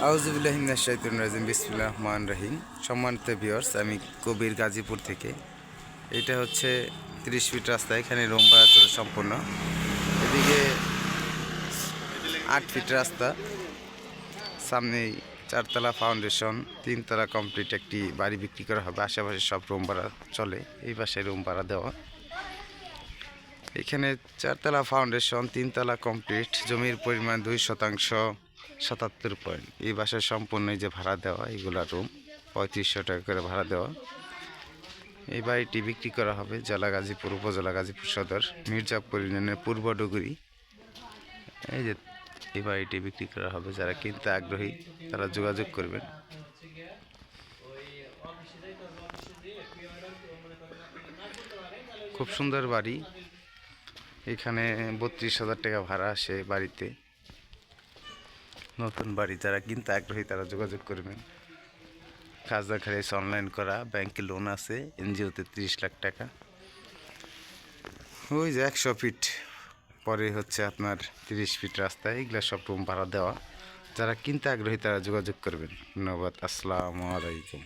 আউযুবিল্লাহি মিনাশ শাইতানির রাজিম বিসমিল্লাহির রহমানির রহিম। সম্মানিত ভিউয়ার্স, আমি কবির গাজীপুর থেকে। এটা হচ্ছে 30 ফিট রাস্তা। এখানে রুম ভাড়া চলে সম্পূর্ণ। এদিকে 8 ফিট রাস্তা, সামনেই 4তলা ফাউন্ডেশন, 3তলা কমপ্লিট একটি বাড়ি বিক্রি করা হবে। আশেপাশে সব রুম ভাড়া চলে, এই পাশে রুম ভাড়া দেওয়া। এখানে 4তলা ফাউন্ডেশন, 3তলা কমপ্লিট, জমির পরিমাণ 2% 77 পয়েন্ট। এই বাসায় সম্পূর্ণ যে ভাড়া দেওয়া, এগুলা রুম 3500 টাকা করে ভাড়া দেওয়া। এই বাড়িটি বিক্রি করা হবে জেলা গাজীপুর, উপজেলা গাজীপুর সদর, মির্জাপুর ইউনিয়নের পূর্ব ডুগুরি। এই যে এই বাড়িটি বিক্রি করা হবে। যারা কিনতে আগ্রহী তারা যোগাযোগ করবেন। খুব সুন্দর বাড়ি। এখানে 32,000 টাকা ভাড়া আসে বাড়িতে। নতুন বাড়ি যারা কিনতে আগ্রহী তারা যোগাযোগ করবেন। খাজনা খারিজ অনলাইন করা, ব্যাংকে লোন আছে, এনজিওতে 30 লাখ টাকা। ওই যে 100 ফিট পরে হচ্ছে আপনার 30 ফিট রাস্তা। এগুলো সব রুম ভাড়া দেওয়া। যারা কিনতে আগ্রহী তারা যোগাযোগ করবেন। ধন্যবাদ। আসসালামু আলাইকুম।